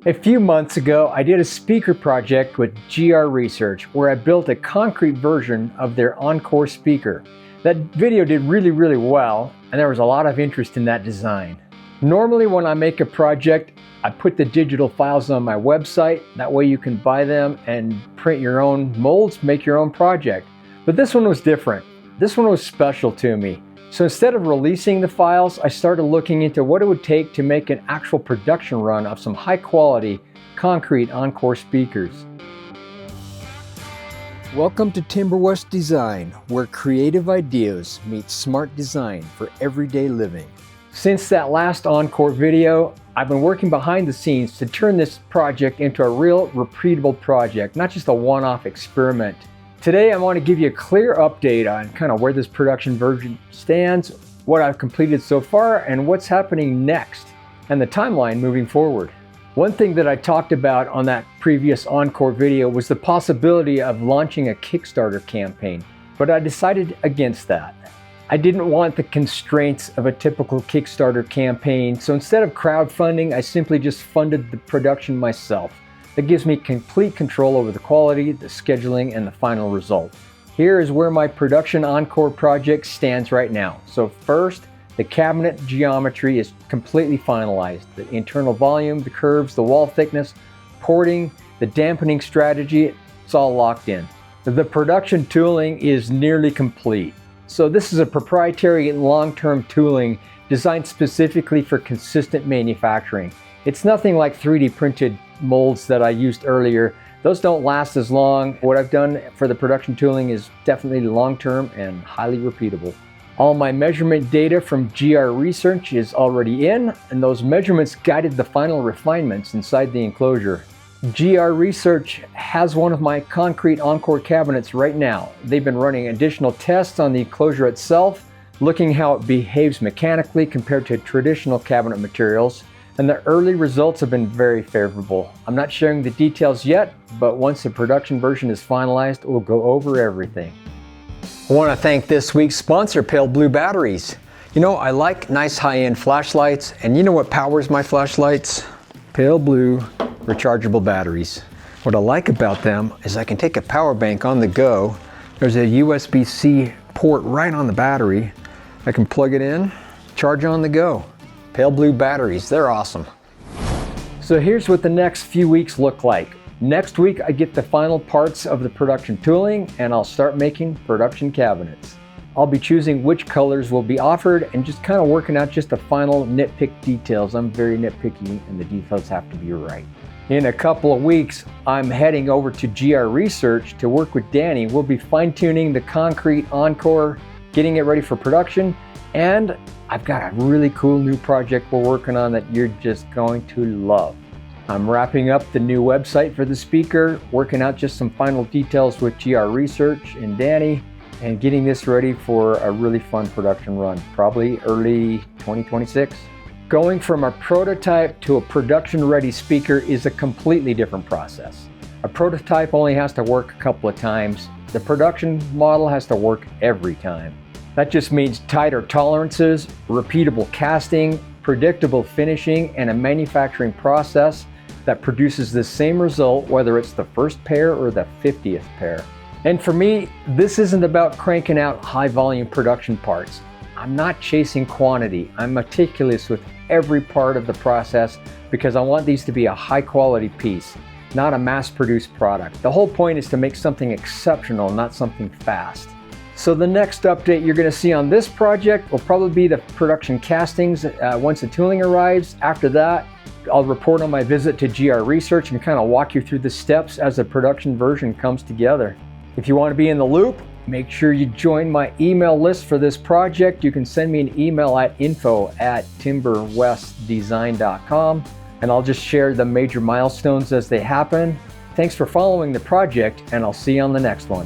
A few months ago, I did a speaker project with GR Research where I built a concrete version of their Encore speaker. That video did really well, and there was a lot of interest in that design. Normally when I make a project, I put the digital files on my website. That way you can buy them and print your own molds, make your own project. But this one was different. This one was special to me. So instead of releasing the files, I started looking into what it would take to make an actual production run of some high quality Concrete Encore speakers. Welcome to Timber West Design, where creative ideas meet smart design for everyday living. Since that last Encore video, I've been working behind the scenes to turn this project into a real repeatable project, not just a one-off experiment. Today I want to give you a clear update on kind of where this production version stands, what I've completed so far, and what's happening next, and the timeline moving forward. One thing that I talked about on that previous Encore video was the possibility of launching a Kickstarter campaign, but I decided against that. I didn't want the constraints of a typical Kickstarter campaign, so instead of crowdfunding, I simply just funded the production myself. That gives me complete control over the quality, the scheduling, and the final result. Here is where my production Encore project stands right now. So first, the cabinet geometry is completely finalized. The internal volume, the curves, the wall thickness, porting, the dampening strategy, it's all locked in. The production tooling is nearly complete. So this is a proprietary long-term tooling designed specifically for consistent manufacturing. It's nothing like 3D printed molds that I used earlier. Those don't last as long. What I've done for the production tooling is definitely long-term and highly repeatable. All my measurement data from GR Research is already in, and those measurements guided the final refinements inside the enclosure. GR Research has one of my Concrete Encore cabinets right now. They've been running additional tests on the enclosure itself, looking how it behaves mechanically compared to traditional cabinet materials, and the early results have been very favorable. I'm not sharing the details yet, but once the production version is finalized, we'll go over everything. I want to thank this week's sponsor, Pale Blue Batteries. You know, I like nice high-end flashlights, and you know what powers my flashlights? Pale Blue rechargeable batteries. What I like about them is I can take a power bank on the go. There's a USB-C port right on the battery. I can plug it in, charge on the go. Pale Blue batteries, they're awesome. So here's what the next few weeks look like. Next week I get the final parts of the production tooling and I'll start making production cabinets. I'll be choosing which colors will be offered and just kind of working out just the final nitpick details. I'm very nitpicky and the details have to be right. In a couple of weeks, I'm heading over to GR Research to work with Danny. We'll be fine-tuning the Concrete Encore, getting it ready for production, and I've got a really cool new project we're working on that you're just going to love. I'm wrapping up the new website for the speaker, working out just some final details with GR Research and Danny, and getting this ready for a really fun production run, probably early 2026. Going from a prototype to a production-ready speaker is a completely different process. A prototype only has to work a couple of times. The production model has to work every time. That just means tighter tolerances, repeatable casting, predictable finishing, and a manufacturing process that produces the same result whether it's the first pair or the 50th pair. And for me, this isn't about cranking out high-volume production parts. I'm not chasing quantity. I'm meticulous with every part of the process because I want these to be a high-quality piece, not a mass-produced product. The whole point is to make something exceptional, not something fast. So the next update you're going to see on this project will probably be the production castings once the tooling arrives. After that, I'll report on my visit to GR Research and kind of walk you through the steps as the production version comes together. If you want to be in the loop, make sure you join my email list for this project. You can send me an email at info@timberwestdesign.com, and I'll just share the major milestones as they happen. Thanks for following the project, and I'll see you on the next one.